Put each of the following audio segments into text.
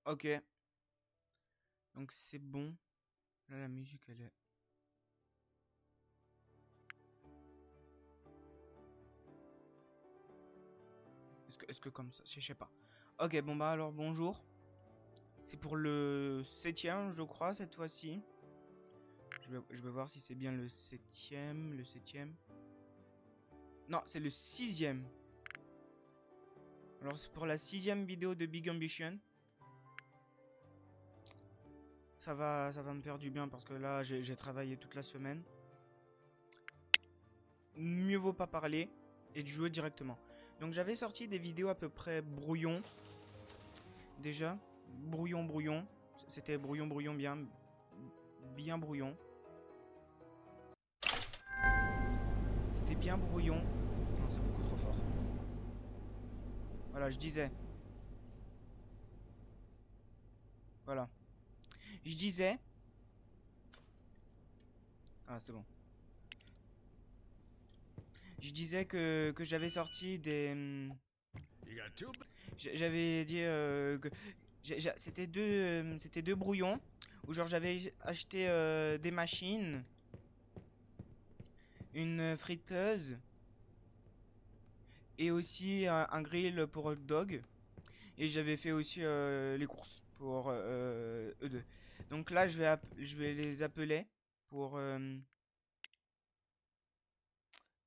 Ok. Donc c'est bon. Là, la musique, elle est... Est-ce que comme ça, je sais pas. Ok, bon bah alors bonjour. C'est pour le 7e, je crois, cette fois-ci. Je vais voir si c'est bien le 7e. Le 7e. Non, c'est le 6e. Alors c'est pour la 6e vidéo de Big Ambition. Ça va me faire du bien parce que là, j'ai travaillé toute la semaine. Mieux vaut pas parler et de jouer directement. Donc j'avais sorti des vidéos à peu près brouillon. Déjà. Brouillon. C'était brouillon bien. Bien brouillon. C'était bien brouillon. Non, c'est beaucoup trop fort. Voilà, je disais. Voilà. Je disais. Ah, c'est bon. Je disais que j'avais sorti des... J'avais dit que... C'était deux brouillons. Où genre j'avais acheté des machines. Une friteuse. Et aussi un grill pour hot dog. Et j'avais fait aussi les courses pour eux deux. Donc là, je vais les appeler pour, euh,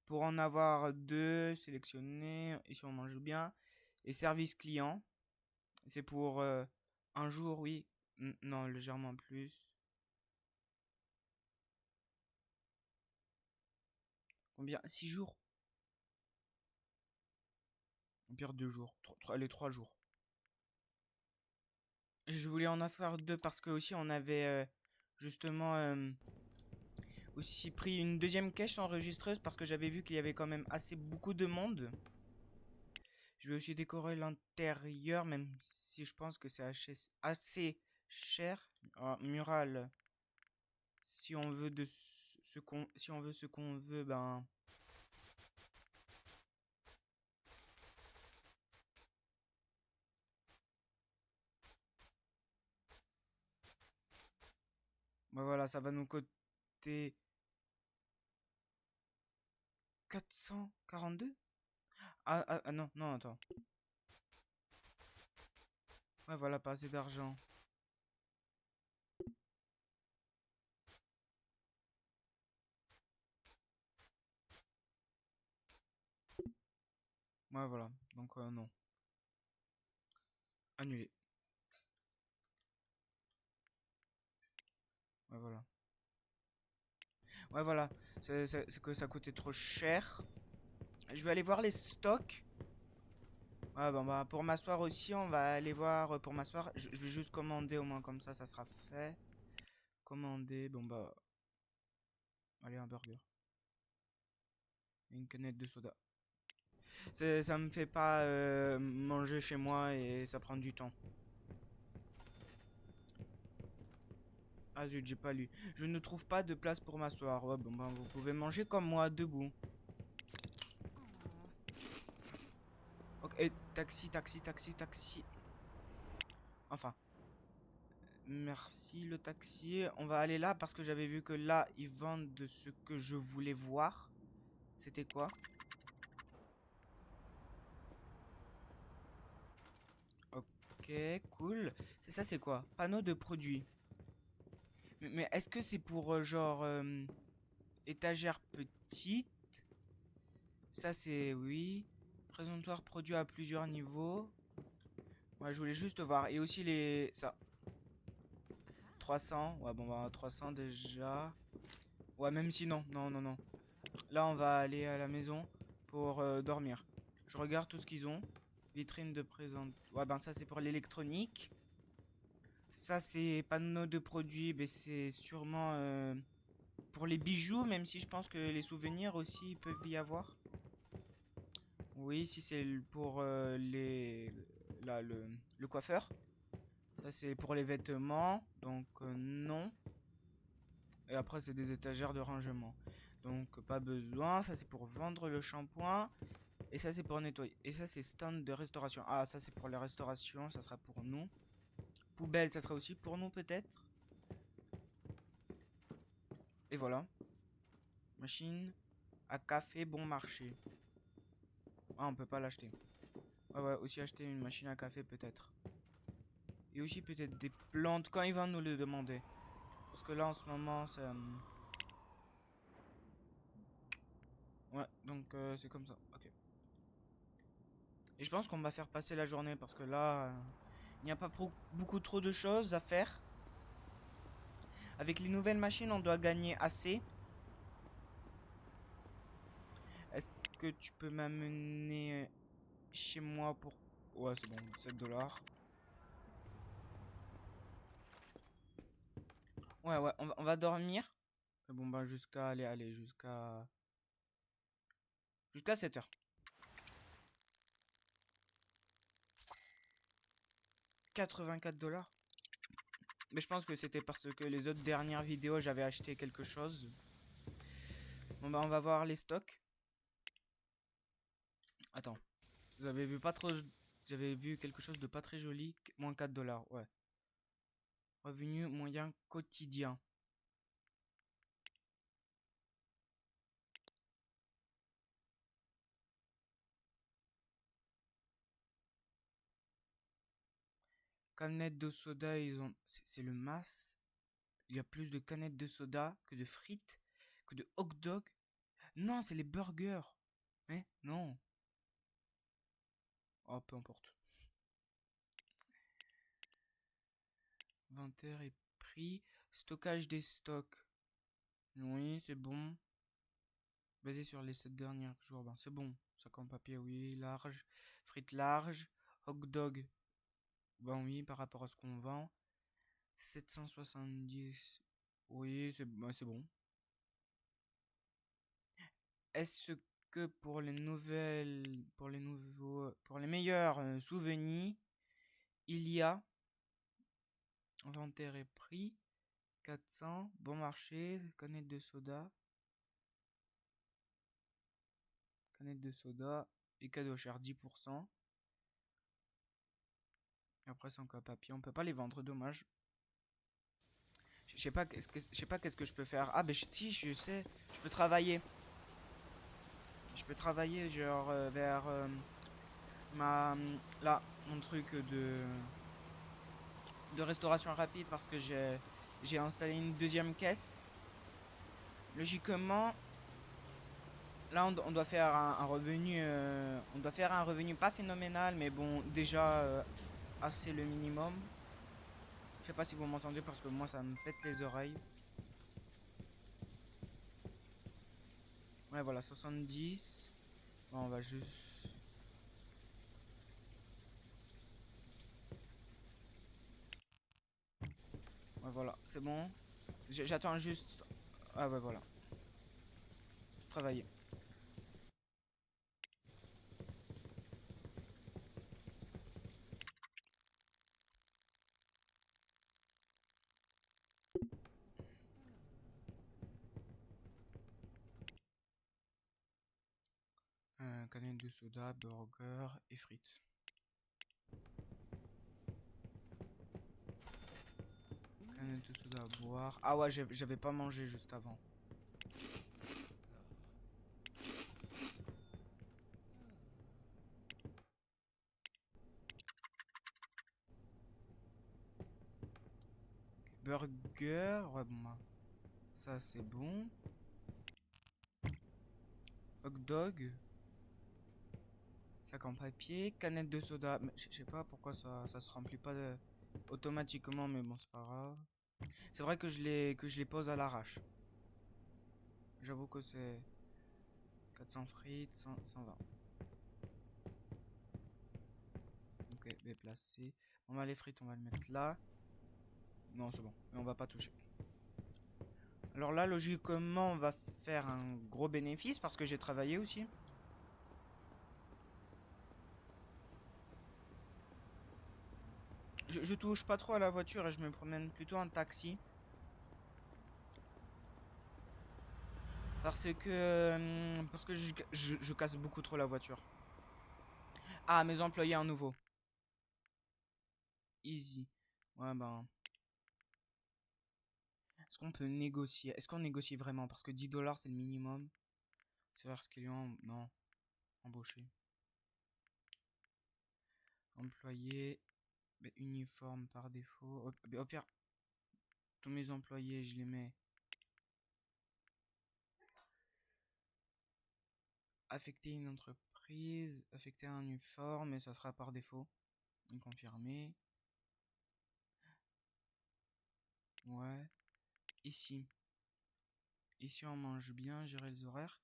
pour en avoir deux sélectionnés. Ici, on mange bien. Et service client, c'est pour un jour, oui. Non, légèrement plus. Combien? 6 jours? Au pire, 2 jours. Allez, 3 jours. Je voulais en avoir deux parce que aussi on avait justement aussi pris une deuxième cache enregistreuse parce que j'avais vu qu'il y avait quand même assez beaucoup de monde. Je vais aussi décorer l'intérieur, même si je pense que c'est assez cher. Ah, mural. Si on veut si on veut ce qu'on veut, ben. Ben voilà, ça va nous coûter 442. Non, non, attends. Ouais, voilà, pas assez d'argent. Ouais, voilà. Donc, non. Annulé. Ouais, voilà. Ouais, voilà. C'est que ça coûtait trop cher. Je vais aller voir les stocks. Ouais, bon, bah, pour m'asseoir aussi, on va aller voir pour m'asseoir. Je vais juste commander au moins comme ça sera fait. Commander, bon, bah. Allez, un burger. Et une canette de soda. Ça me fait pas manger chez moi et ça prend du temps. Ah zut, j'ai pas lu. Je ne trouve pas de place pour m'asseoir. Ouais, bon, bah, vous pouvez manger comme moi, debout. Ok, et taxi. Enfin. Merci le taxi. On va aller là parce que j'avais vu que là, ils vendent de ce que je voulais voir. C'était quoi? Ok, cool. C'est ça, c'est quoi? Panneau de produits. Mais est-ce que c'est pour genre étagère petite? Ça, c'est oui. Présentoir produit à plusieurs niveaux. Ouais, je voulais juste voir. Et aussi les... Ça. 300. Ouais, bon, bah 300 déjà. Ouais, même si non. Non. Là, on va aller à la maison pour dormir. Je regarde tout ce qu'ils ont. Vitrine de présent. Ouais, ben ça, c'est pour l'électronique. Ça, c'est panneau de produits. Ben, c'est sûrement pour les bijoux, même si je pense que les souvenirs aussi ils peuvent y avoir. Oui, si c'est pour là, le coiffeur. Ça, c'est pour les vêtements. Donc, non. Et après, c'est des étagères de rangement. Donc, pas besoin. Ça, c'est pour vendre le shampoing. Et ça, c'est pour nettoyer. Et ça, c'est stand de restauration. Ah, ça, c'est pour les restaurations. Ça sera pour nous. poubelle, ça sera aussi pour nous peut-être. Et voilà. Machine à café bon marché. Ah, on peut pas l'acheter. Ouais, aussi acheter une machine à café peut-être. Et aussi peut-être des plantes quand il va nous le demander. Parce que là en ce moment c'est... Ouais, donc c'est comme ça. Ok. Et je pense qu'on va faire passer la journée parce que là, il n'y a pas beaucoup trop de choses à faire. Avec les nouvelles machines, on doit gagner assez. Est-ce que tu peux m'amener chez moi pour... Ouais, c'est bon, 7 dollars. Ouais, on va dormir. Bon, bah, jusqu'à... Allez, jusqu'à... Jusqu'à 7 heures. 84 dollars. Mais je pense que c'était parce que les autres dernières vidéos, j'avais acheté quelque chose. Bon, bah, on va voir les stocks. Attends. Vous avez vu pas trop... J'avais vu quelque chose de pas très joli. Moins 4 dollars, ouais. Revenu moyen quotidien. Canettes de soda, ils ont... C'est le masse. Il y a plus de canettes de soda que de frites, que de hot dog. Non, c'est les burgers. Hein? Non. Oh, peu importe. Inventaire et prix. Stockage des stocks. Oui, c'est bon. Basé sur les 7 derniers jours. Ben, c'est bon. Sac en papier, oui. Large. Frites larges. Hot dog. Ben oui, par rapport à ce qu'on vend. 770. Oui, c'est bon. Est-ce que pour les nouvelles, pour les meilleurs souvenirs, il y a inventaire et prix 400, bon marché, canette de soda et cadeau cher 10%. Après c'est encore papier, on peut pas les vendre, dommage. Je sais pas qu'est-ce que je peux faire. Ah ben si je sais, je peux travailler. Je peux travailler genre vers ma là mon truc de restauration rapide parce que j'ai installé une deuxième caisse. Logiquement, là on doit faire un revenu, on doit faire un revenu pas phénoménal, mais bon déjà assez le minimum. Je sais pas si vous m'entendez parce que moi ça me pète les oreilles. Ouais voilà 70. Bon, on va juste. Ouais voilà c'est bon. J'attends juste. Ah ouais voilà. Travailler. Canette de soda, burger et frites. Canette de soda à boire. Ah ouais, j'avais pas mangé juste avant. Okay. Burger, ouais bon bah, ça c'est bon. Hot dog. Sac en papier, canette de soda. Je sais pas pourquoi ça se remplit pas automatiquement, mais bon c'est pas grave. C'est vrai que je les pose à l'arrache. J'avoue que c'est 400 frites, 120. Ok, déplacer. On va les frites, on va le mettre là. Non, c'est bon. Mais on va pas toucher. Alors là, logiquement, on va faire un gros bénéfice parce que j'ai travaillé aussi. Je touche pas trop à la voiture et je me promène plutôt en taxi. Parce que je casse beaucoup trop la voiture. Ah, mes employés en nouveau. Easy. Ouais, ben... Est-ce qu'on peut négocier? Est-ce qu'on négocie vraiment? Parce que 10 $, c'est le minimum. C'est vers ce qu'ils ont... Non. Embauché. Employé. Mais uniforme par défaut. Au pire, tous mes employés, je les mets. Affecter une entreprise. Affecter un uniforme. Et ça sera par défaut. Confirmé. Ouais. Ici. Ici, on mange bien. Gérer les horaires.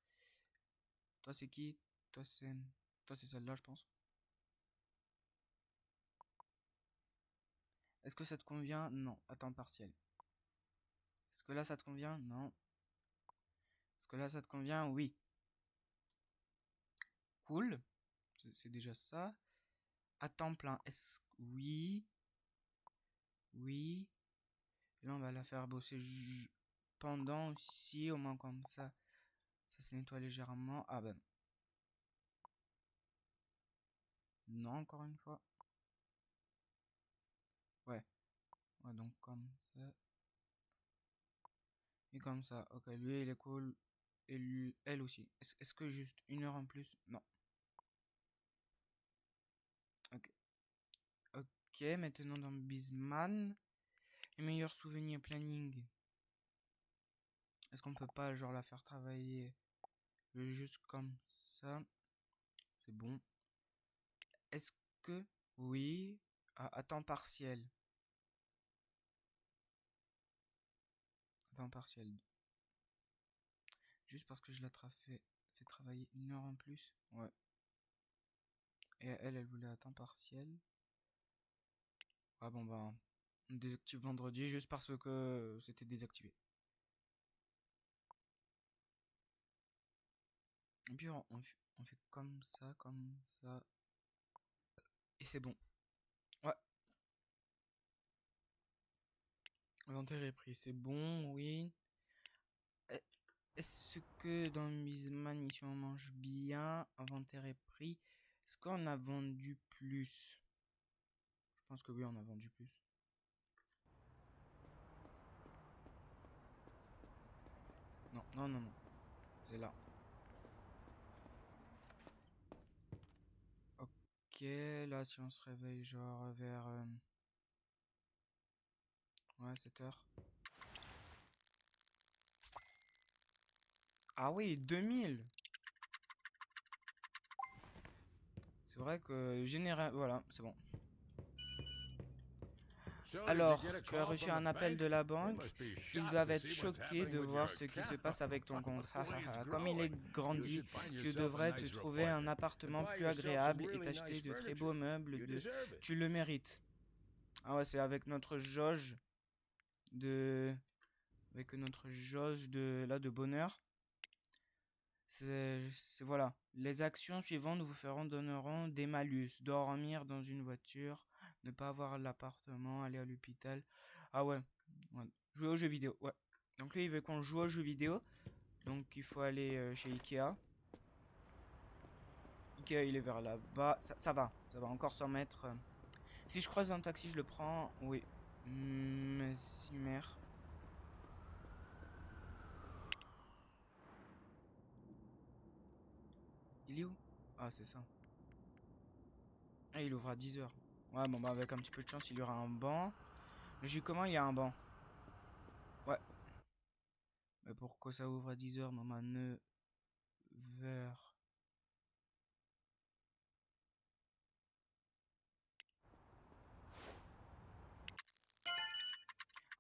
Toi, c'est qui? Toi, c'est... Toi, c'est celle-là, je pense. Est-ce que ça te convient? Non. À temps partiel. Est-ce que là, ça te convient? Non. Est-ce que là, ça te convient? Oui. Cool. C'est déjà ça. À temps plein. Est-ce... Oui. Oui. Et là, on va la faire bosser pendant aussi, au moins comme ça. Ça se nettoie légèrement. Ah ben. Non, encore une fois. Ouais. Ouais, donc comme ça. Et comme ça. Ok, lui, il est cool. Et lui, elle aussi. Est-ce que juste 1 heure en plus? Non. Ok. Ok, maintenant dans Bisman. Les meilleurs souvenirs planning. Est-ce qu'on peut pas, genre, la faire travailler juste comme ça? C'est bon. Est-ce que... Oui. À temps partiel. À temps partiel. Juste parce que je fait travailler 1 heure en plus. Ouais. Et elle voulait à temps partiel. Ah bon bah, on désactive vendredi juste parce que c'était désactivé. Et puis on fait comme ça, comme ça. Et c'est bon. Ouais. Inventaire est pris, c'est bon, oui. Est-ce que dans Miseman ici on mange bien? Inventaire est pris. Est-ce qu'on a vendu plus? Je pense que oui, on a vendu plus. Non, non, non, non. C'est là. Ok, là si on se réveille genre vers... ouais, 7 heures. Ah oui, 2000. C'est vrai que général... Voilà, c'est bon. Alors, tu as reçu un appel de la banque. Ils doivent être choqués de voir ce qui se passe avec ton compte. Comme il est grandi, tu devrais te trouver un appartement plus agréable et t'acheter de très beaux meubles. Tu le mérites. Ah ouais, c'est avec notre jauge de... Avec notre jauge de... Là, de bonheur. Voilà. Les actions suivantes vous donneront des malus. Dormir dans une voiture, ne pas avoir l'appartement, aller à l'hôpital. Ah ouais. Ouais. Jouer aux jeux vidéo. Ouais. Donc lui, il veut qu'on joue aux jeux vidéo. Donc il faut aller chez Ikea. Ikea, il est vers là-bas. Ça va. Ça va encore 100 mètres. Si je croise un taxi, je le prends. Oui. Si mère. Il est où? Ah, c'est ça. Ah, il ouvre à 10 heures. Ouais, bon, bah, avec un petit peu de chance, il y aura un banc. Mais j'ai comment il y a un banc? Ouais. Mais pourquoi ça ouvre à 10 heures, maman? 9 heures.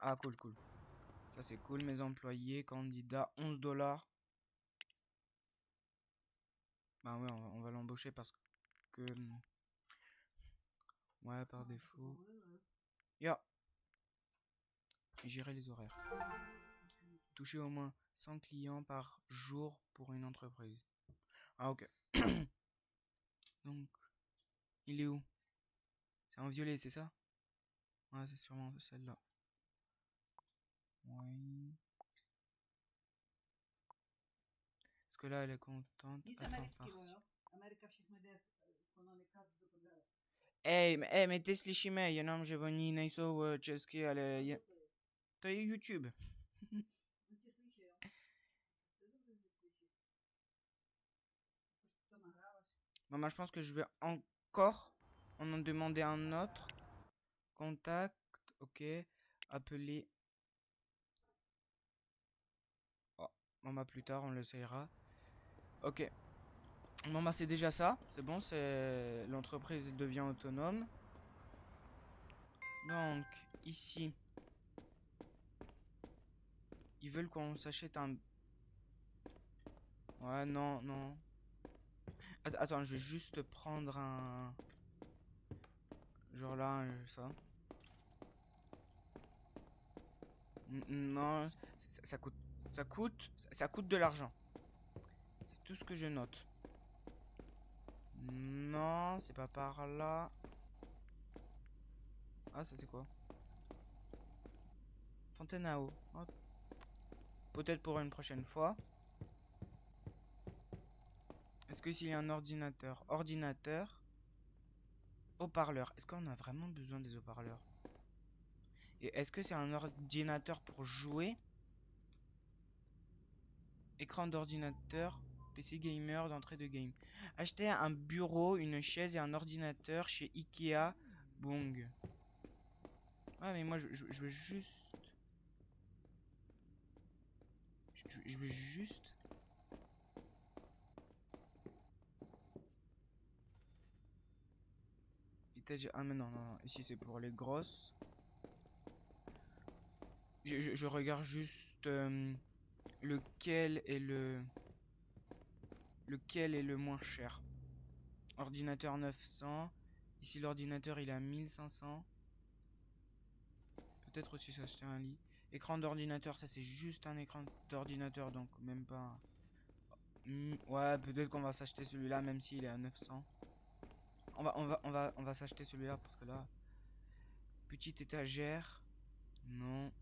Ah, cool, cool. Ça, c'est cool. Mes employés, candidats, 11 $. Bah ouais, on va l'embaucher parce que... Ouais, par défaut. Ya. Et gérer les horaires. Toucher au moins 100 clients par jour pour une entreprise. Ah, ok. Donc, il est où? C'est en violet, c'est ça? Ouais, c'est sûrement celle-là. Oui. Est-ce que là, elle est contente? Attends, farce. mais t'es slichime, je nam je voní nejsou česky, ale je... To je YouTube. Maman, je pense que je vais encore en demander un autre. Contact, ok. Appeler. Oh, maman, plus tard, on l'essayera. Ok. Maman, c'est déjà ça. C'est bon, c'est l'entreprise devient autonome. Donc, ici. Ils veulent qu'on s'achète un... Ouais, non, non. Attends, je vais juste prendre un... Genre là, ça. Non, ça coûte... Ça coûte de l'argent. C'est tout ce que je note. Non, c'est pas par là. Ah, ça c'est quoi? Fontaine à eau. Oh. Peut-être pour une prochaine fois. Est-ce que s'il y a un ordinateur? Ordinateur. Haut-parleur. Est-ce qu'on a vraiment besoin des haut-parleurs? Et est-ce que c'est un ordinateur pour jouer? Écran d'ordinateur. PC gamer d'entrée de game. Acheter un bureau, une chaise et un ordinateur chez Ikea. Bong. Ah mais moi je veux juste... Je veux juste... Ah mais non, non, non. Ici c'est pour les grosses. Je regarde juste lequel est le... Lequel est le moins cher. Ordinateur 900. Ici l'ordinateur il est à 1500. Peut-être aussi s'acheter un lit. Écran d'ordinateur, ça c'est juste un écran d'ordinateur, donc même pas... Ouais, peut-être qu'on va s'acheter celui-là même s'il est à 900. On va s'acheter celui-là parce que là... Petite étagère. Non.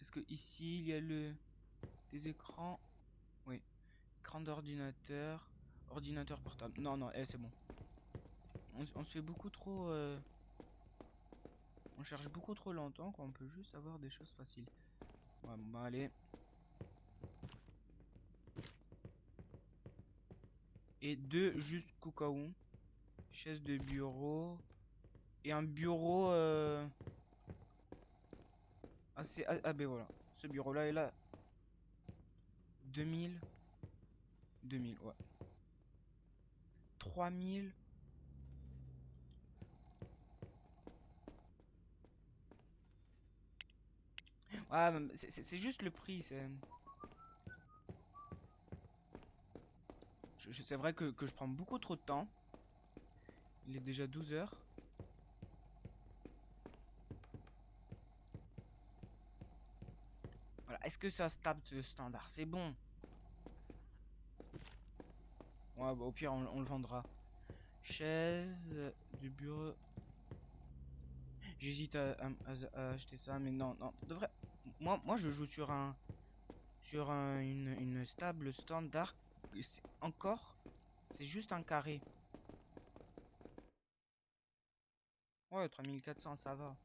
Est-ce que ici il y a des écrans? Oui. Écran d'ordinateur. Ordinateur portable. Non, non, c'est bon. On se fait beaucoup trop... On cherche beaucoup trop longtemps qu'on peut juste avoir des choses faciles. Ouais, bon, bah allez. Et deux juste Kukaou. Chaise de bureau. Et un bureau... assez... Ah, ben voilà. Ce bureau-là est là. 2000. 2000, ouais. 3000. Ouais, c'est juste le prix. C'est vrai que je prends beaucoup trop de temps. Il est déjà 12 heures. Voilà. Est-ce que ça se tape de standard? C'est bon. Ouais, bah, au pire, on le vendra. Chaise du bureau. J'hésite à acheter ça, mais non, non. De vrai, moi, je joue sur une stable standard. Encore, c'est juste un carré. Ouais, 3400, ça va.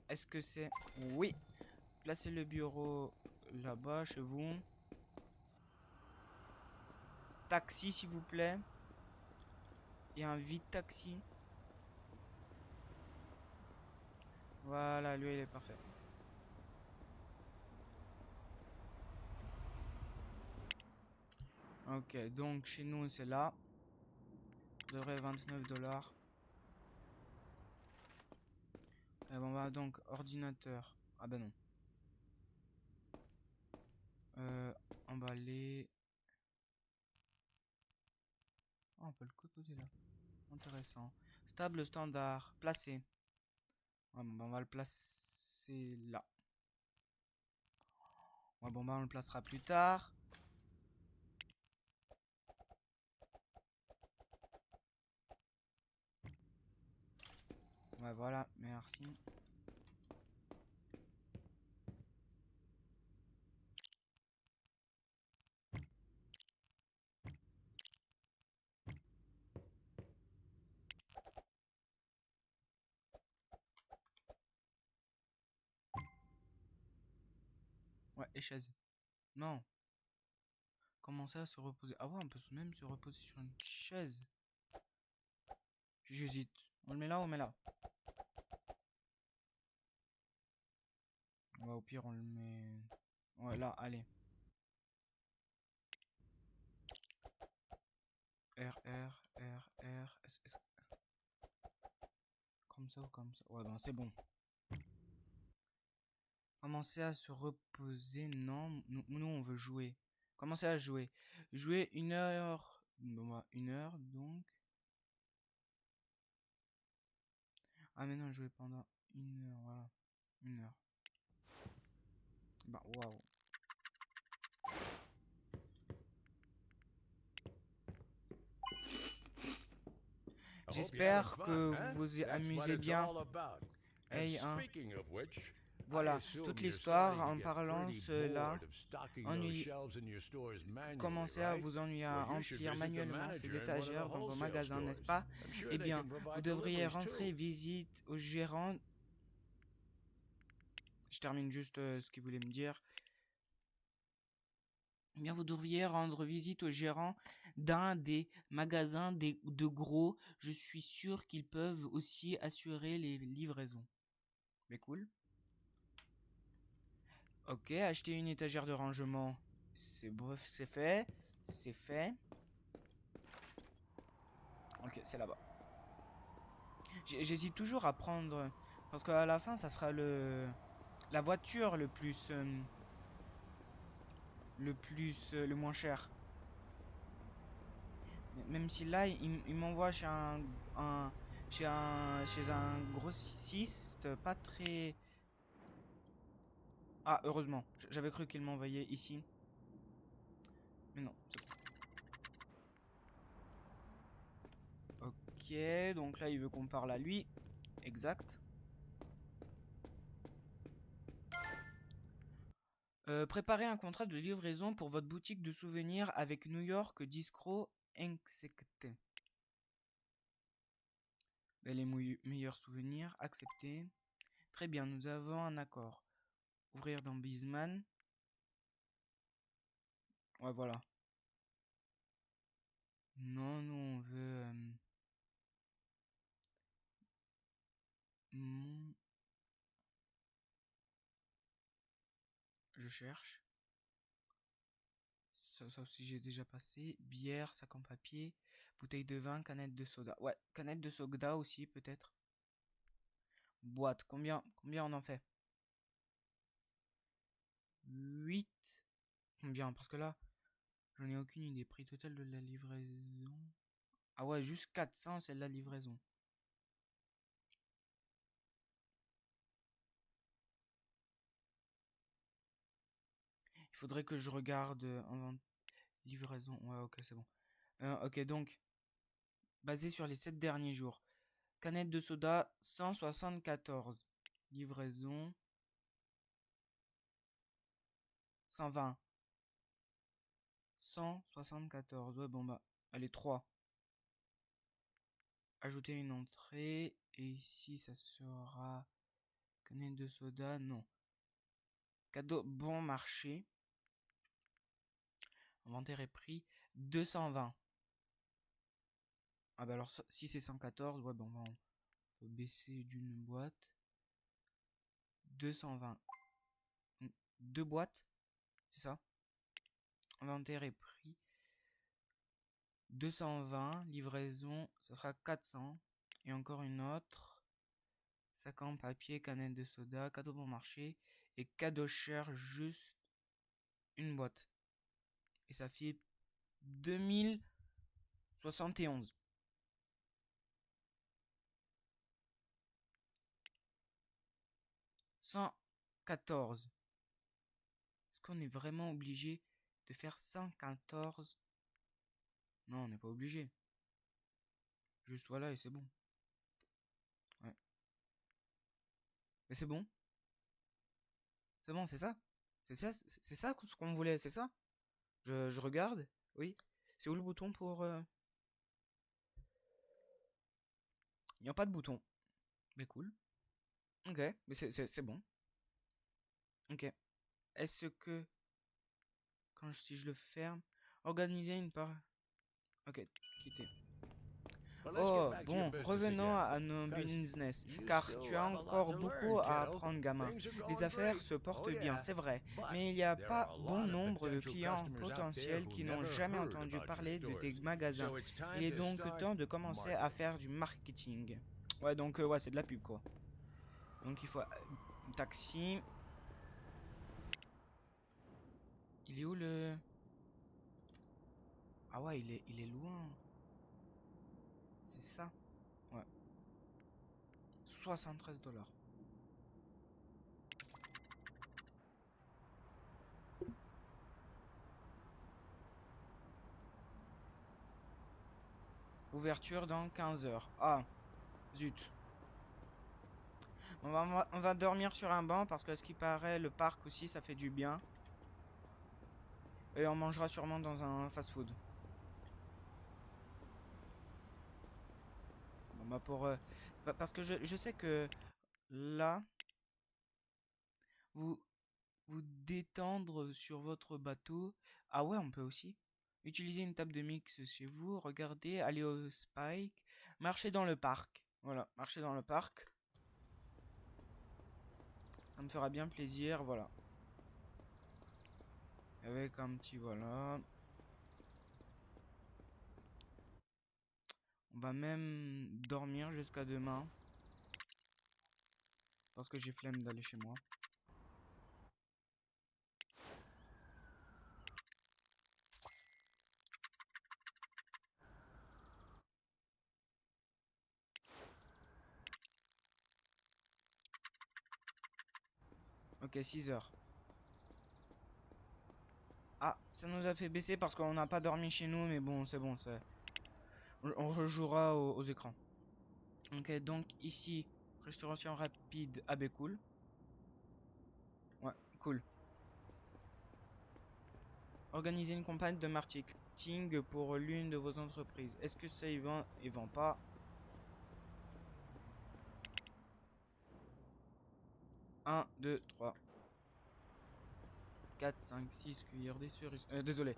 Est-ce que c'est... Oui. Placez le bureau là-bas, chez vous. Taxi, s'il vous plaît. Et un vide taxi. Voilà, lui, il est parfait. Ok, donc chez nous, c'est là. Ça devrait 29 $. Ok, bon, bah, donc, ordinateur. Ah, bah non. Emballé. Oh, on peut le coposer là. Intéressant. Stable standard. Placé. Ouais, bon, bah, on va le placer là. Ouais, bon, bah, on le placera plus tard. Ouais, voilà, merci. et chaise. Non. Commencer à se reposer. Ah ouais, on peut même se reposer sur une chaise. J'hésite. On le met là ou on le met là? Ouais, au pire, on le met... Ouais, là, allez. R. Comme ça ou comme ça? Ouais, ben c'est bon. Commencer à se reposer, non. Nous, on veut jouer. Commencer à jouer. Jouer 1 heure. Bon, bah, 1 heure, donc. Ah, mais non, jouer pendant 1 heure, voilà. 1 heure. Bah, waouh. J'espère que vous vous amusez bien. Hey, hein. Voilà, toute l'histoire en parlant cela. Commencez à vous ennuyer à remplir manuellement ces étagères dans vos magasins, n'est-ce pas? Eh bien, vous devriez rentrer visite au gérant. Je termine juste ce qu'il voulait me dire. Eh bien, vous devriez rendre visite au gérant d'un des magasins de gros. Je suis sûr qu'ils peuvent aussi assurer les livraisons. Mais cool. Ok, acheter une étagère de rangement. C'est bref, c'est fait. C'est fait. Ok, c'est là-bas. J'hésite toujours à prendre... Parce qu'à la fin, ça sera la voiture le moins cher. Même si là, il m'envoie chez chez un grossiste pas très... Ah, heureusement. J'avais cru qu'il m'envoyait ici. Mais non. Ok, donc là, il veut qu'on parle à lui. Exact. Préparez un contrat de livraison pour votre boutique de souvenirs avec New York Distro Insect. Les meilleurs souvenirs, accepté. Très bien, nous avons un accord. Ouvrir dans Bisman. Ouais, voilà. Non, nous on veut... Je cherche. Sauf si j'ai déjà passé. Bière, sac en papier. Bouteille de vin, canette de soda. Ouais, canette de soda aussi peut-être. Boîte, combien on en fait? 8. Combien? Parce que là, j'en ai aucune idée. Prix total de la livraison. Ah ouais, juste 400, c'est la livraison. Il faudrait que je regarde en livraison. Ouais, ok, c'est bon. Ok, donc, basé sur les 7 derniers jours. Canette de soda, 174. Livraison, 120. 174. Ouais, bon, bah, allez, 3. Ajouter une entrée. Et ici, ça sera canette de soda, non. Cadeau bon marché. Inventaire et prix, 220. Ah bah alors, si c'est 114, ouais, bon, on peut baisser d'une boîte. 220. 2 boîtes, c'est ça? Inventaire et prix. 220, livraison, ça sera 400. Et encore une autre. Sac en papier, canette de soda, cadeau bon marché. Et cadeau cher, juste une boîte. Et ça fait 2071. 114. Est-ce qu'on est vraiment obligé de faire 114? Non, on n'est pas obligé. Juste voilà et c'est bon. Ouais. Mais c'est bon. C'est bon, c'est ça. C'est ça ce qu'on voulait, c'est ça. Je regarde. Oui. C'est où le bouton pour... Il n'y a pas de bouton. Mais cool. Ok, mais c'est bon. Ok. est-ce que si je le ferme, organiser une part. Ok, quitter. Oh, bon, revenons à nos business, car tu as encore beaucoup à apprendre, gamin. Les affaires se portent bien, c'est vrai, mais il y a pas bon nombre de clients potentiels qui n'ont jamais entendu parler de tes magasins. Il est donc temps de commencer à faire du marketing. Ouais, donc, ouais, c'est de la pub, quoi. Donc, il faut... taxi. Il est où le... Ah ouais, il est loin. C'est ça. Ouais. 73 $. Ouverture dans 15 heures. Ah, zut. On va dormir sur un banc parce que ce qui paraît, le parc aussi, ça fait du bien. Et on mangera sûrement dans un fast-food. Bon, bah pour... parce que je sais que là, vous vous détendre sur votre bateau. Ah ouais, on peut aussi. Utiliser une table de mix chez vous. Regardez, aller au Spike. Marcher dans le parc. Voilà, marcher dans le parc. Ça me fera bien plaisir, voilà. Avec un petit, voilà. On va même dormir jusqu'à demain. Parce que j'ai flemme d'aller chez moi. Ok, 6 heures. Ah, ça nous a fait baisser parce qu'on n'a pas dormi chez nous, mais bon, c'est bon, on rejouera aux écrans. Ok, donc ici, restauration rapide, ah ben cool. Ouais, cool. Organiser une campagne de marketing pour l'une de vos entreprises. Est-ce que ça y vend? Il vend pas. Un, 2, 3, 4, 5, 6 cuillères des cerises. Désolé.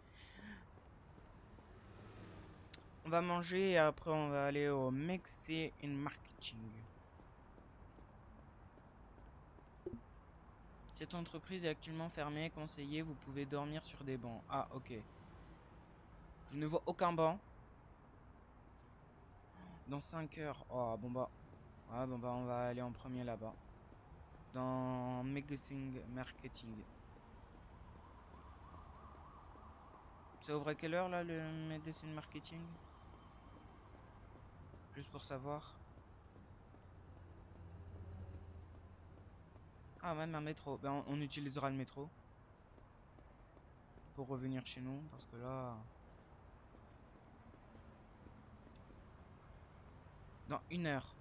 On va manger et après on va aller au Mixer in Marketing. Cette entreprise est actuellement fermée. Conseillé, vous pouvez dormir sur des bancs. Ah, ok. Je ne vois aucun banc. Dans 5 heures. Oh, bon bah. Ah, bon bah, on va aller en premier là-bas. Dans Medicine Marketing. Ça ouvre à quelle heure là le Medicine Marketing? Juste pour savoir. Ah, même un métro. Ben, on utilisera le métro. Pour revenir chez nous. Parce que là. Dans 1 heure.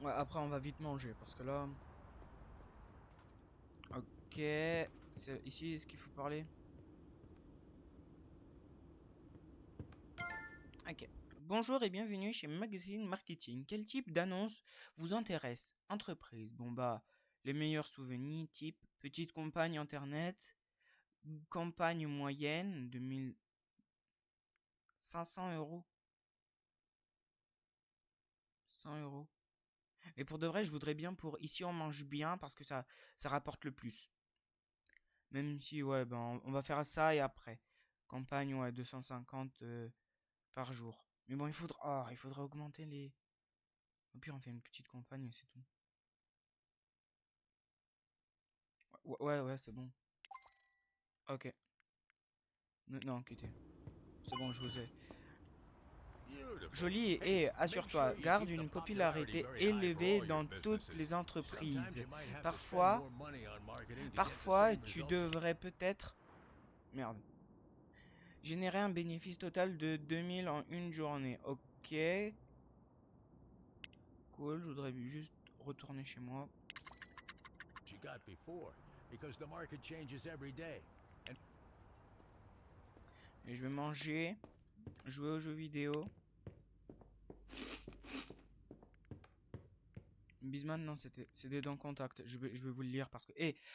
Ouais, après on va vite manger. Parce que là. Ok. C'est ici ce qu'il faut parler. Ok. Bonjour et bienvenue chez Magazine Marketing. Quel type d'annonce vous intéresse? Entreprise. Bon bah, les meilleurs souvenirs type petite campagne internet, campagne moyenne de 1500 €. 100 €. Et pour de vrai, je voudrais bien pour ici on mange bien parce que ça rapporte le plus. Même si ouais, ben on va faire ça et après. Campagne ouais, 250 par jour. Mais bon, il faudra augmenter les. Au pire, on fait une petite campagne et c'est tout. Ouais, ouais, c'est bon. Ok. Non, quittez. C'est bon, je vous ai. Joli et assure-toi, garde une popularité élevée dans toutes les entreprises. Parfois, tu devrais peut-être... Merde. Générer un bénéfice total de 2000 en une journée. Ok. Cool, je voudrais juste retourner chez moi. because the market changes every day. Et je vais manger, jouer aux jeux vidéo. Bisman, non, c'était dans Contact. Je vais vous le lire parce que...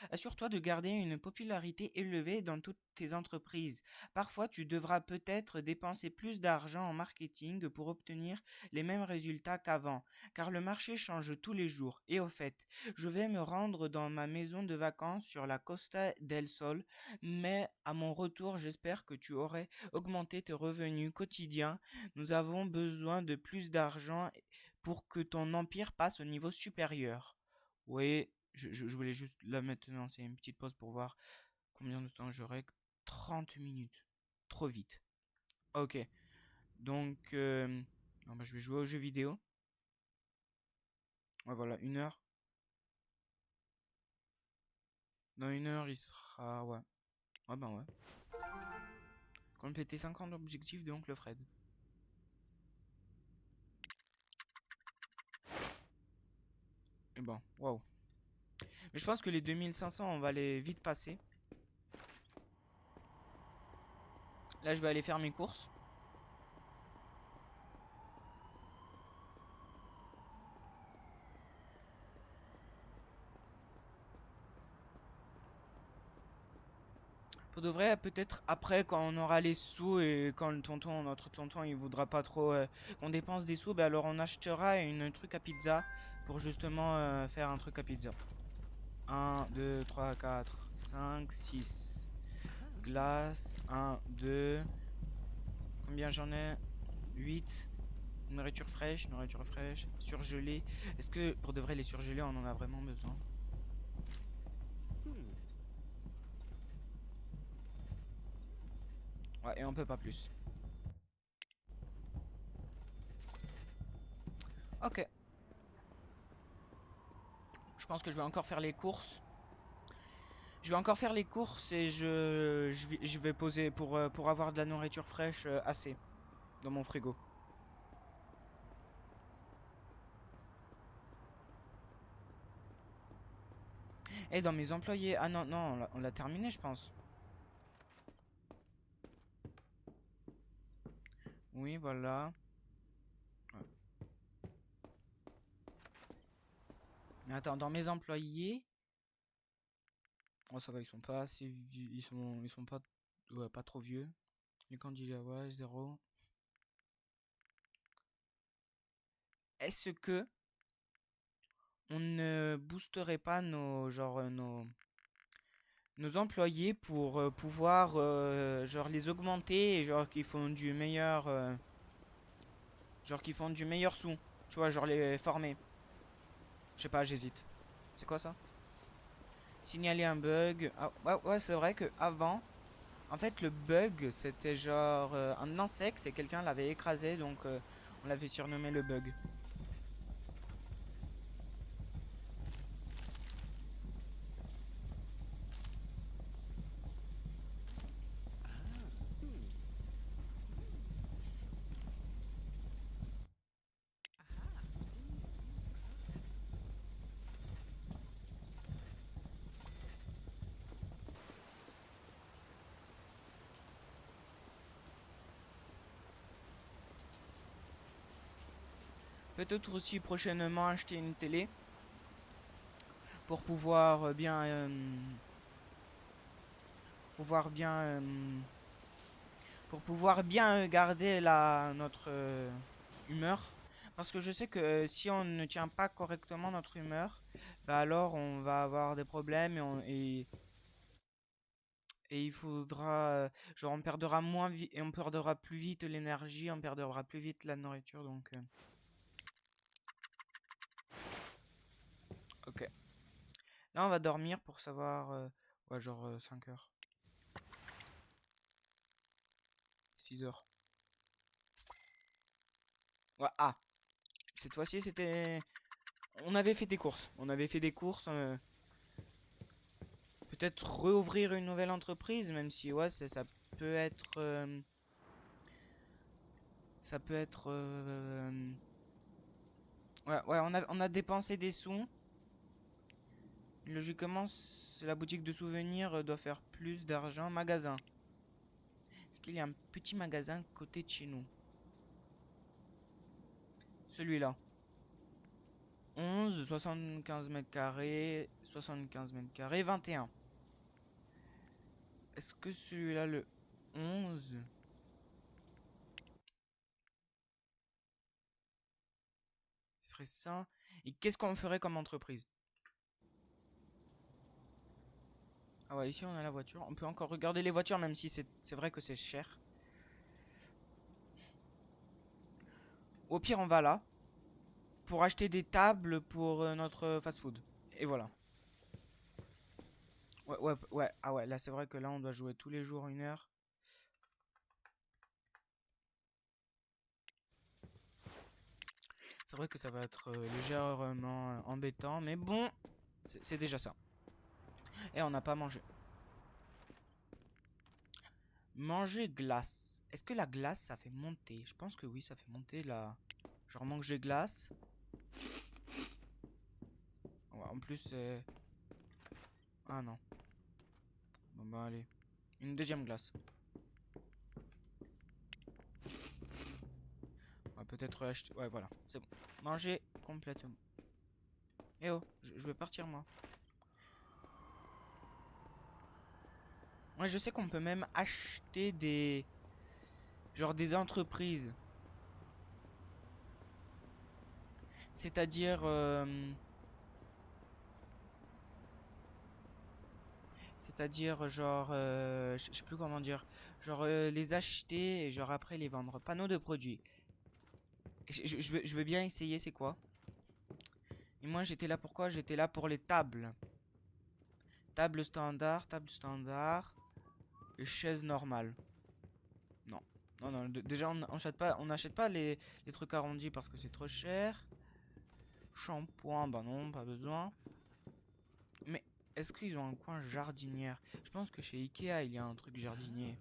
assure-toi de garder une popularité élevée dans toutes tes entreprises. Parfois, tu devras peut-être dépenser plus d'argent en marketing pour obtenir les mêmes résultats qu'avant, car le marché change tous les jours. Et au fait, je vais me rendre dans ma maison de vacances sur la Costa del Sol, mais à mon retour, j'espère que tu aurais augmenté tes revenus quotidiens. Nous avons besoin de plus d'argent pour que ton empire passe au niveau supérieur. Oui, je voulais juste là maintenant, c'est une petite pause pour voir combien de temps j'aurai. 30 minutes. Trop vite. Ok. Donc, je vais jouer aux jeux vidéo. Ouais, voilà, 1 heure. Dans 1 heure, il sera... Ouais. Ouais, ben ouais. Compléter 50 objectifs de Oncle Fred. Et bon, waouh. Mais je pense que les 2500, on va les vite passer. Là, je vais aller faire mes courses. Pour de vrai, peut-être après, quand on aura les sous et quand notre tonton, il voudra pas trop qu'on dépense des sous, ben alors on achètera une truc à pizza pour justement faire un truc à pizza. 1, 2, 3, 4, 5, 6. Glace, 1, 2. Combien j'en ai? 8. Nourriture fraîche, surgelée. Est-ce que pour de vrai, les surgelés, on en a vraiment besoin? Ouais, et on peut pas plus. Ok. Je pense que je vais encore faire les courses. Je vais encore faire les courses et je vais poser pour avoir de la nourriture fraîche assez dans mon frigo. Et dans mes employés... Ah non, non, on l'a terminé, je pense. Oui, voilà. Ouais. Mais attends, dans mes employés... Oh, ça va, ils sont pas assez vieux. Ils sont pas... Ouais, pas trop vieux. Les candidats, ouais, 0. Est-ce que on ne boosterait pas nos employés pour pouvoir genre les augmenter et genre qu'ils font du meilleur genre qu'ils font du meilleur sous, tu vois, genre les former. Je sais pas, j'hésite. C'est quoi ça? Signaler un bug. Ah, ouais, ouais, c'est vrai que avant, en fait, le bug c'était genre un insecte et quelqu'un l'avait écrasé, donc on l'avait surnommé le bug. Peut-être aussi prochainement acheter une télé pour pouvoir bien pour pouvoir bien garder notre humeur. Parce que je sais que si on ne tient pas correctement notre humeur, bah alors on va avoir des problèmes et il faudra, genre on perdra moins vite et on perdra plus vite l'énergie, on perdra plus vite la nourriture. Donc, ok. Là on va dormir pour savoir, ouais genre 5 heures, 6 heures. Ouais, ah, cette fois-ci c'était, on avait fait des courses, peut-être réouvrir une nouvelle entreprise, même si ouais, ça peut être, ça peut être, ouais, ouais, on a dépensé des sous. Logiquement, la boutique de souvenirs doit faire plus d'argent. Magasin. Est-ce qu'il y a un petit magasin côté de chez nous? Celui-là. 11, 75 mètres carrés, 75 mètres carrés, 21. Est-ce que celui-là, le 11... ce serait ça. Et qu'est-ce qu'on ferait comme entreprise? Ah ouais, ici on a la voiture. On peut encore regarder les voitures, même si c'est vrai que c'est cher. Au pire, on va là. Pour acheter des tables pour notre fast-food. Et voilà. Ouais, ouais, ouais. Ah ouais, là c'est vrai que là on doit jouer tous les jours 1 heure. C'est vrai que ça va être légèrement embêtant, mais bon, c'est déjà ça. Et on n'a pas mangé. Manger glace. Est-ce que la glace ça fait monter? Je pense que oui, ça fait monter la... Genre manger glace. Ouais, en plus c'est... Ah non. Bon bah allez. Une deuxième glace. On va peut-être acheter... Ouais voilà, c'est bon. Manger complètement. Eh oh, je vais partir moi. Ouais, je sais qu'on peut même acheter des... Genre des entreprises. C'est-à-dire... C'est-à-dire genre... je sais plus comment dire. Genre les acheter et genre après les vendre. Panneaux de produits. Je veux bien essayer, c'est quoi? Et moi j'étais là pourquoi? J'étais là pour les tables. Table standard. Et chaise normale. Non. Non, non, déjà on n'achète pas les trucs arrondis parce que c'est trop cher. Shampoing, bah non, pas besoin. Mais est-ce qu'ils ont un coin jardinière? Je pense que chez Ikea il y a un truc jardinier.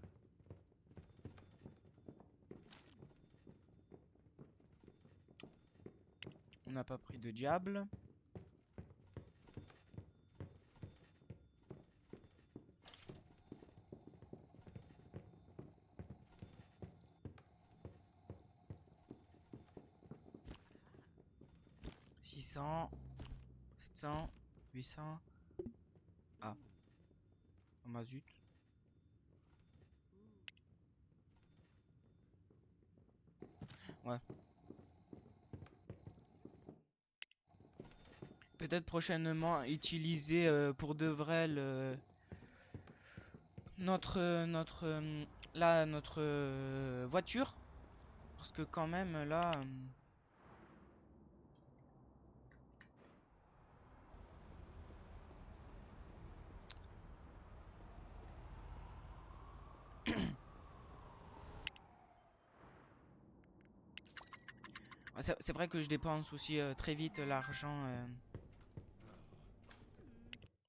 On n'a pas pris de diable. « 600, 700, 800. Ah. Oh bah zut. Ouais. Peut-être prochainement utiliser pour de vrai notre voiture. Parce que quand même là... c'est vrai que je dépense aussi très vite l'argent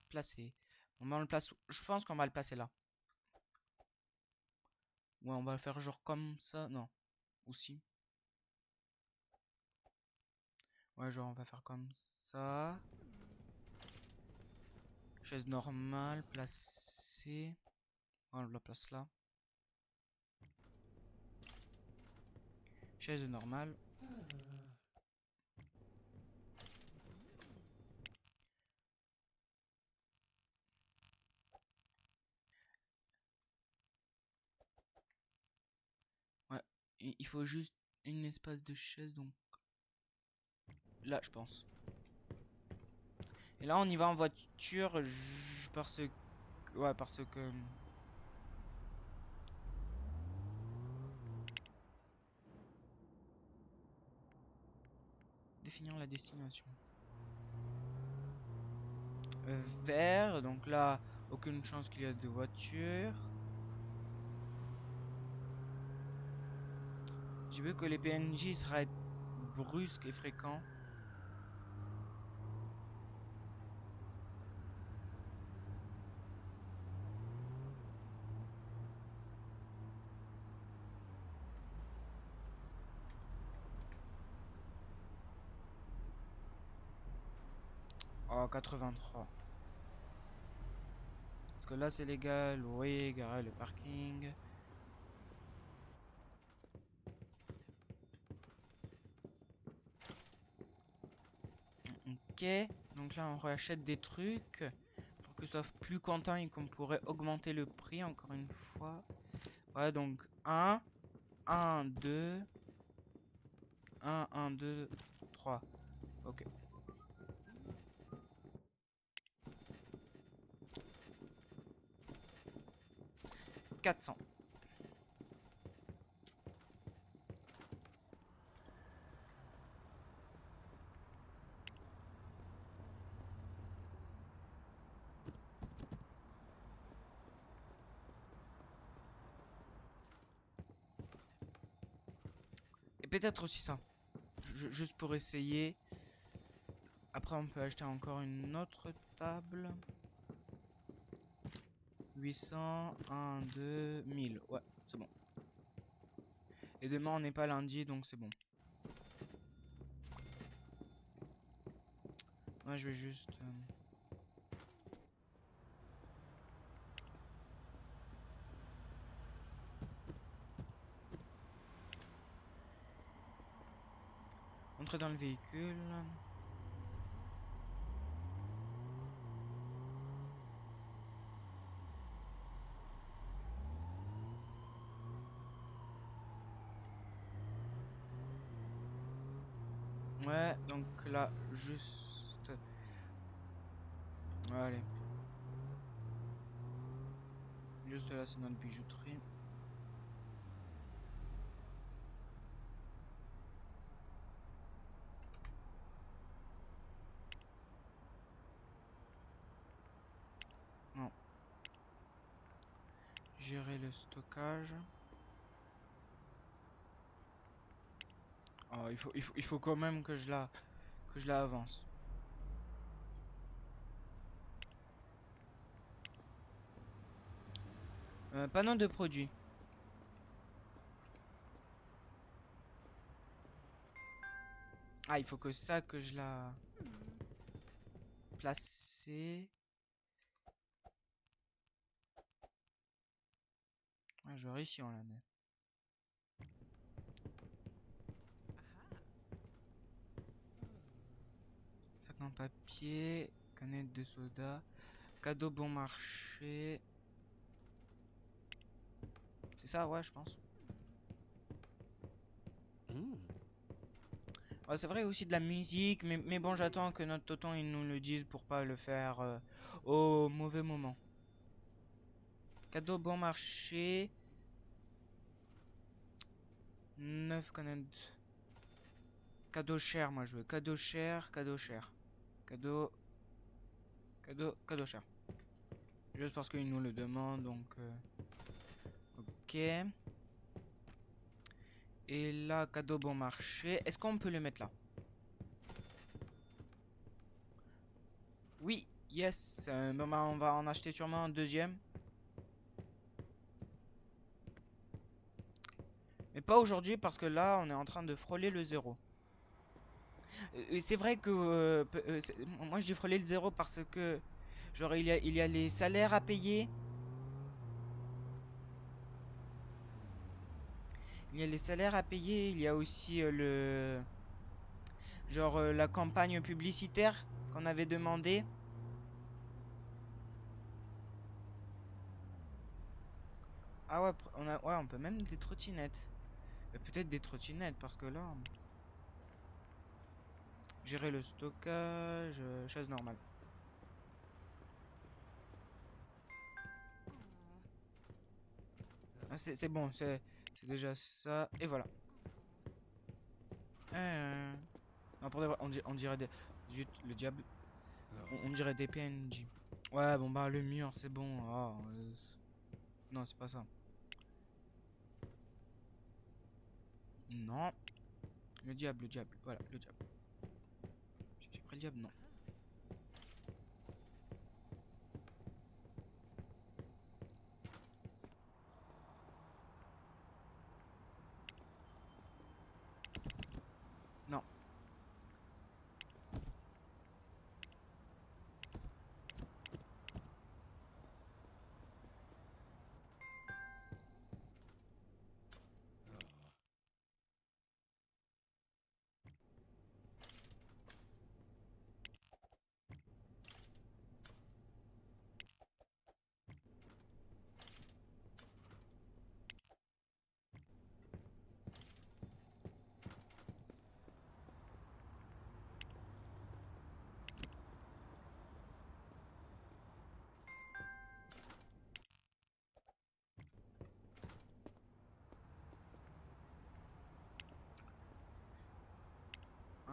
placé. On le place. Je pense qu'on va le passer là. Ouais, on va le faire genre comme ça. Non. Ou si. Ouais, genre on va faire comme ça. Chaise normale, placée. On la place là. Chaise normale. Ouais. Il faut juste une espace de chaise, donc là, je pense. Et là, on y va en voiture, parce que... Ouais, parce que... Définir la destination. Vert, donc là, aucune chance qu'il y ait de voiture. Je veux que les PNJ seraient brusques et fréquents. Oh, 83. Parce que là, c'est légal. Vous voyez, garer le parking. Ok. Donc là, on rachète des trucs. Pour que ça soit plus content et qu'on pourrait augmenter le prix encore une fois. Ouais, donc 1, 1, 2. 1, 1, 2, 3. Ok. 400. Et peut-être aussi ça. Juste pour essayer. Après, on peut acheter encore une autre table. 800, 1, 2, 1000. Ouais, c'est bon. Et demain, on n'est pas lundi, donc c'est bon. Moi, je vais juste... entrer dans le véhicule. Ouais, donc là, juste... Ouais, allez. Juste là, c'est notre bijouterie. Non. Gérer le stockage. Oh, il faut quand même que je la avance. Panneau de produits. Ah, il faut que ça, que je la... placer. Ouais, genre ici, on la met. Sac en papier. Canette de soda. Cadeau bon marché. C'est ça, ouais, je pense. Ouais, c'est vrai aussi de la musique, mais bon, j'attends que notre tonton il nous le dise pour pas le faire au mauvais moment. Cadeau bon marché. 9 canettes. Cadeau cher, moi je veux. Cadeau cher, cadeau cher. Cadeau. Cadeau cher. Juste parce qu'il nous le demande, donc... Ok. Et là, cadeau bon marché. Est-ce qu'on peut le mettre là? Oui, yes. Bon, bah, on va en acheter sûrement un deuxième. Mais pas aujourd'hui parce que là, on est en train de frôler le zéro. C'est vrai que moi je dis frôler le zéro parce que genre il y a les salaires à payer. Il y a les salaires à payer, il y a aussi le genre la campagne publicitaire qu'on avait demandé. Ah ouais, on peut même des trottinettes. Peut-être des trottinettes parce que là gérer le stockage, chaise normale. Ah, c'est bon, c'est déjà ça et voilà. Non, pour de vrai, on dirait des zut, le diable. On dirait des PNJ. Ouais, bon bah le mur, c'est bon. Ah, non, c'est pas ça. Non. Le diable. Voilà, le diable. J'ai pris le diable, non. Non.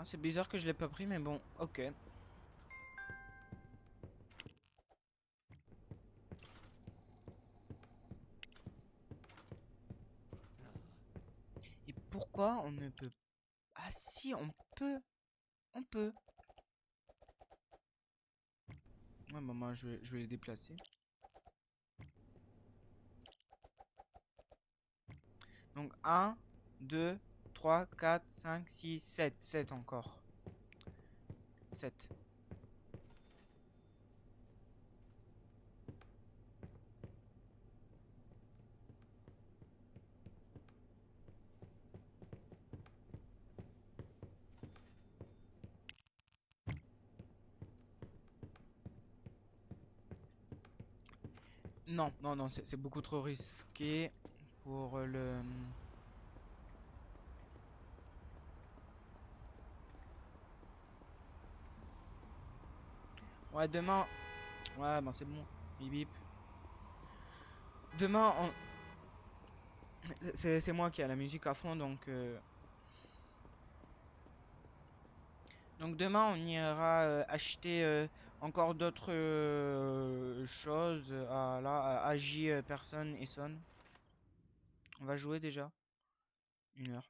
Ah, c'est bizarre que je l'ai pas pris, mais bon, ok. Et pourquoi on ne peut... Ah si, on peut. On peut. Ouais, maman, je vais les déplacer. Donc 1, 2, 3, 4, 5, 6, 7. 7 encore. 7. Non, non, non, c'est beaucoup trop risqué pour le... Ouais, demain... Ouais, bon, c'est bon. Bip bip. Demain, on... C'est moi qui ai la musique à fond, donc... Donc demain, on ira acheter encore d'autres choses à J, personne et Son. On va jouer déjà. 1 heure.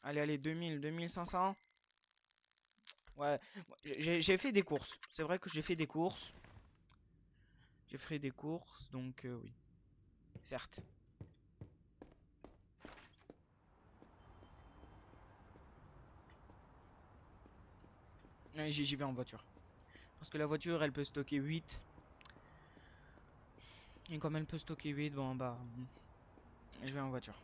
Allez, allez, 2000, 2500. Ouais, j'ai fait des courses. C'est vrai que j'ai fait des courses. J'ai fait des courses, donc oui. Certes. J'y vais en voiture. Parce que la voiture, elle peut stocker 8. Et comme elle peut stocker 8, bon bah... Je vais en voiture.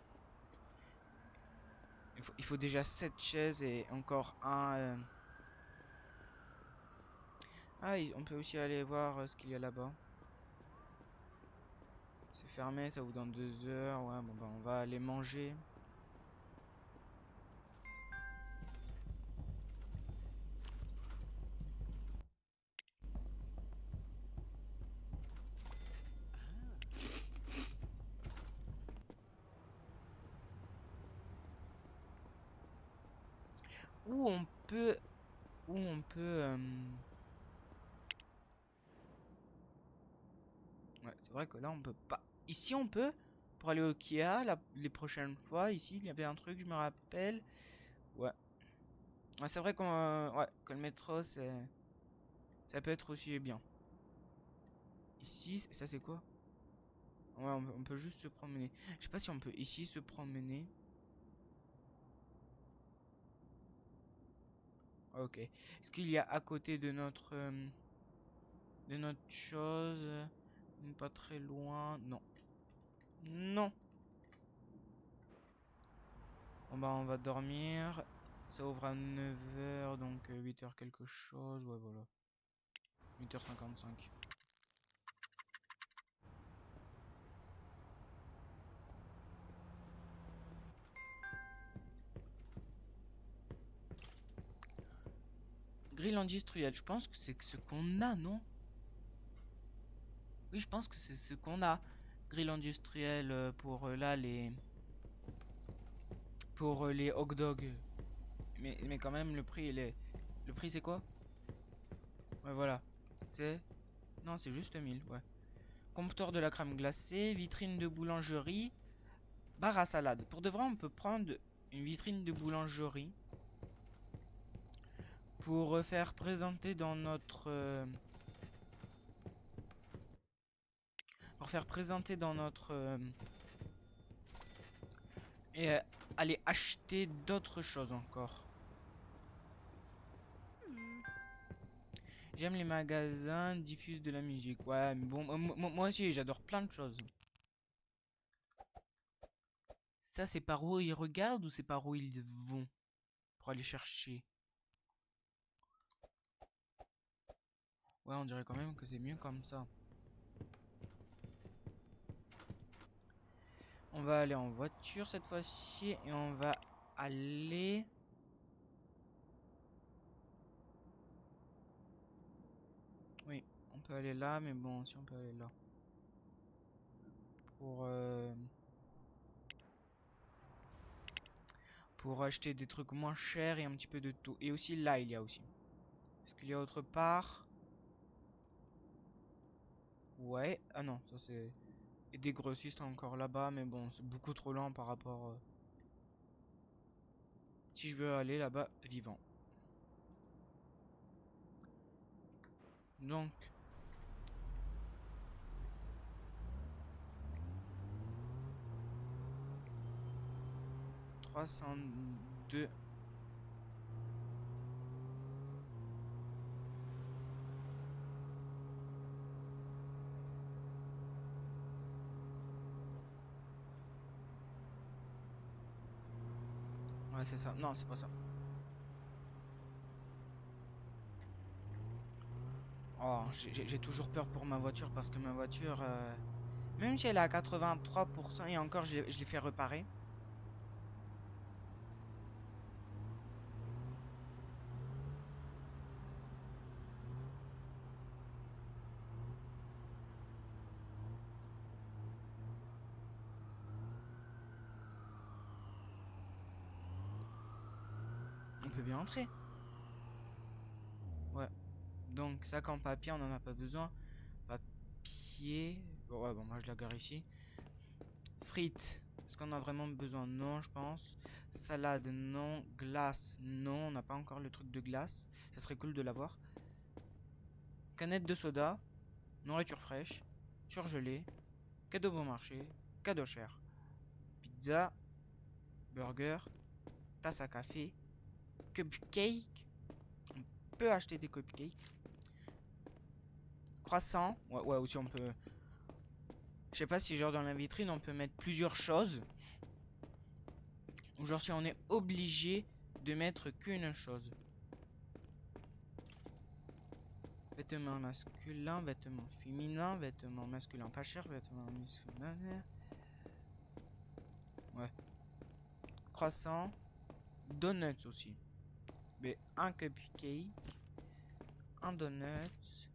Il faut déjà 7 chaises et encore un... Ah, on peut aussi aller voir ce qu'il y a là-bas. C'est fermé, ça vous donne 2 heures. Ouais, bon bah on va aller manger. Où on peut... Où on peut... Ouais, c'est vrai que là on peut pas. Ici on peut. Pour aller au Kia les prochaines fois. Ici il y avait un truc, je me rappelle. Ouais. Ouais, c'est vrai ouais, que le métro c'est... Ça peut être aussi bien. Ici, ça c'est quoi? Ouais, on peut juste se promener. Je sais pas si on peut ici se promener. Ok. Est-ce qu'il y a à côté de notre chose? Pas très loin. Non. Non. Bon bah on va dormir. Ça ouvre à 9 h, donc 8 h quelque chose. Ouais, voilà. 8 h 55. Grille industrielle, je pense que c'est ce qu'on a, non? Oui, je pense que c'est ce qu'on a. Grille industrielle pour là les... Pour les hot dogs. Mais quand même, le prix, il est... Le prix, c'est quoi? Ouais, voilà. C'est... Non, c'est juste 1000, ouais. Comptoir de la crème glacée, vitrine de boulangerie, bar à salade. Pour de vrai, on peut prendre une vitrine de boulangerie pour faire présenter dans notre... pour faire présenter dans notre... et aller acheter d'autres choses encore. J'aime les magasins, diffusent de la musique. Ouais, mais bon, moi aussi, j'adore plein de choses. Ça, c'est par où ils regardent ou c'est par où ils vont pour aller chercher? Ouais, on dirait quand même que c'est mieux comme ça. On va aller en voiture cette fois-ci et on va aller... Oui, on peut aller là, mais bon, si on peut aller là. Pour acheter des trucs moins chers et un petit peu de tout. Et aussi là, il y a aussi. Est-ce qu'il y a autre part? Ouais. Ah non, ça c'est... Et des grossistes encore là-bas, mais bon, c'est beaucoup trop lent par rapport... Si je veux aller là-bas, vivant. Donc... 302... Ouais, c'est ça. Non, c'est pas ça. Oh, j'ai toujours peur pour ma voiture parce que ma voiture, même si elle est à 83% et encore, je l'ai fait réparer. On peut bien entrer. Ouais. Donc, sac en papier, on n'en a pas besoin. Papier. Bon, ouais, bon, moi je la gare ici. Frites. Est-ce qu'on a vraiment besoin? Non, je pense. Salade, non. Glace, non. On n'a pas encore le truc de glace. Ça serait cool de l'avoir. Canette de soda. Nourriture fraîche. Surgelée. Cadeau bon marché. Cadeau cher. Pizza. Burger. Tasse à café. Cupcake. On peut acheter des cupcakes. Croissant. Ouais, ouais, aussi on peut... Je sais pas si genre dans la vitrine on peut mettre plusieurs choses. Ou genre si on est obligé de mettre qu'une chose. Vêtements masculins, vêtements féminins, vêtements masculins pas cher, vêtements masculins... Ouais. Croissant. Donuts aussi. Mais un cupcake. Un donut.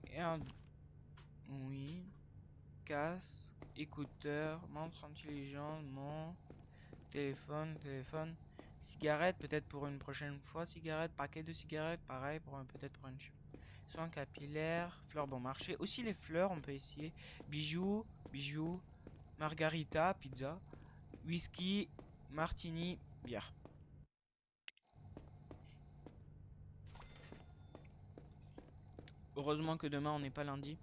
Et un... Oui. Casque. Écouteurs. Montre intelligente. Mon... Téléphone. Cigarette, peut-être pour une prochaine fois. Cigarette, paquet de cigarettes, pareil, peut-être pour une... Soins capillaires, fleurs bon marché. Aussi les fleurs, on peut essayer. Bijoux, margarita, pizza, whisky, martini, bière. Heureusement que demain on n'est pas lundi.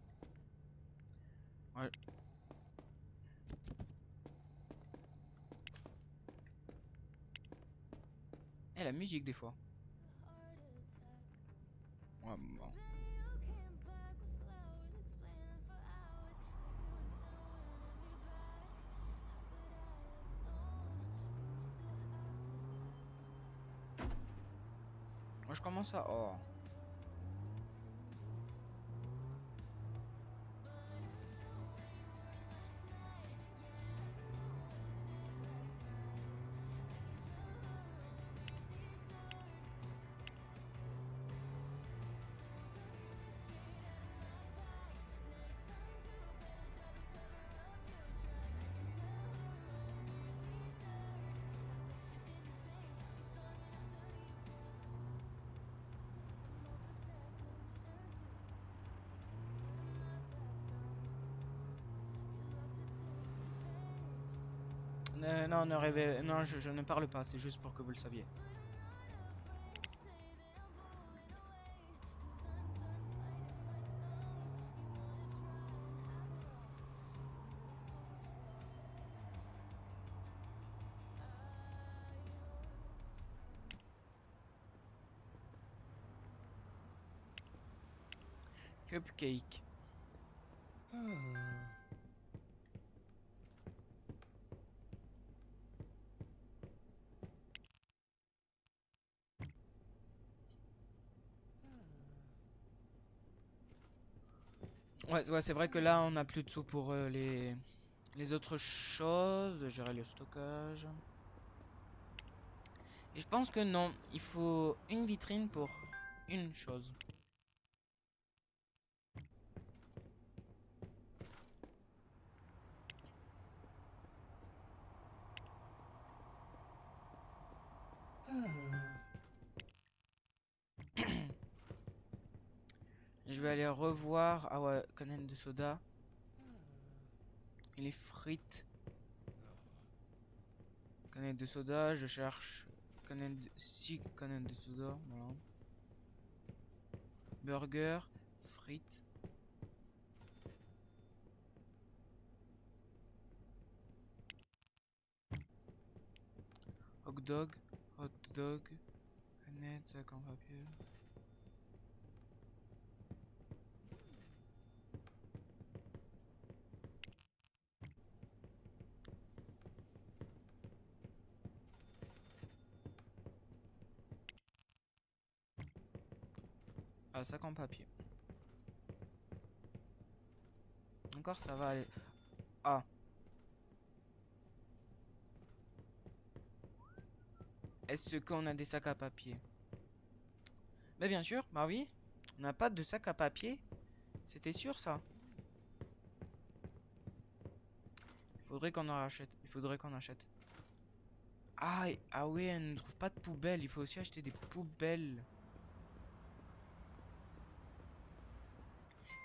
Ouais. Et la musique des fois. Ouais, bon. Moi je commence à... Oh. Non, ne rêvez... Non, je ne parle pas, c'est juste pour que vous le saviez. Cupcake. Ouais, c'est vrai que là, on a plus de sous pour les autres choses. Gérer le stockage. Et je pense que non, il faut une vitrine pour une chose. Je vais aller revoir. Ah ouais, canette de soda. Et les frites. Canette de soda, je cherche. Canette de... 6 canettes de soda, voilà. Burger, frites. Hot dog, canette, sac en papier. Ah, sac en papier. Encore ça va aller. Ah. Est-ce qu'on a des sacs à papier? Bah bien sûr, bah oui. On n'a pas de sac à papier. C'était sûr ça. Il faudrait qu'on en rachète. Il faudrait qu'on achète. Ah, ah ouais, on ne trouve pas de poubelle. Il faut aussi acheter des poubelles.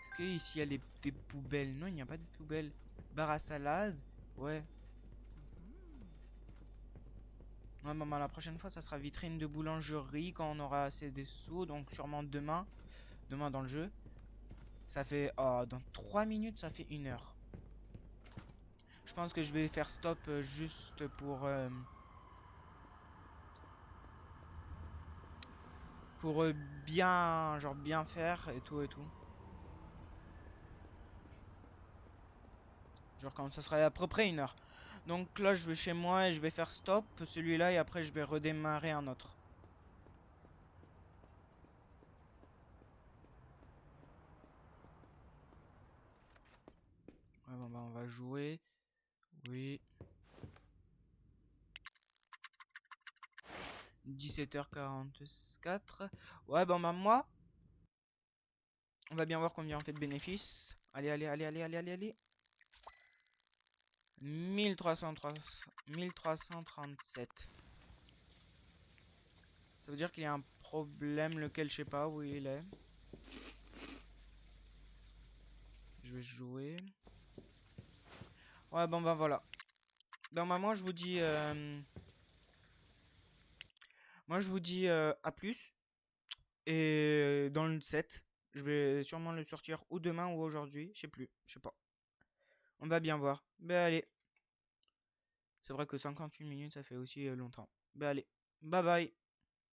Est-ce que ici il y a des poubelles? Non, il n'y a pas de poubelles. Bar à salade? Ouais. Ouais, maman, la prochaine fois, ça sera vitrine de boulangerie quand on aura assez de sous. Donc, sûrement demain. Demain dans le jeu. Ça fait. Oh, dans 3 minutes, ça fait 1 heure. Je pense que je vais faire stop juste pour. Pour bien. Genre, bien faire et tout et tout. Genre, quand ça sera à peu près 1 heure. Donc là, je vais chez moi et je vais faire stop celui-là et après, je vais redémarrer un autre. Ouais, bon, bah, on va jouer. Oui. 17h44. Ouais, bon, bah, moi, on va bien voir combien on fait de bénéfices. Allez, allez, allez, allez, allez, allez, allez. 1337. Ça veut dire qu'il y a un problème, lequel je sais pas où il est. Je vais jouer. Ouais, bon, bah, voilà. Ben, moi, je vous dis... Moi, je vous dis à plus. Et dans le 7, je vais sûrement le sortir ou demain ou aujourd'hui. Je sais plus. Je sais pas. On va bien voir. Ben, allez. C'est vrai que 58 minutes, ça fait aussi longtemps. Ben, allez. Bye bye.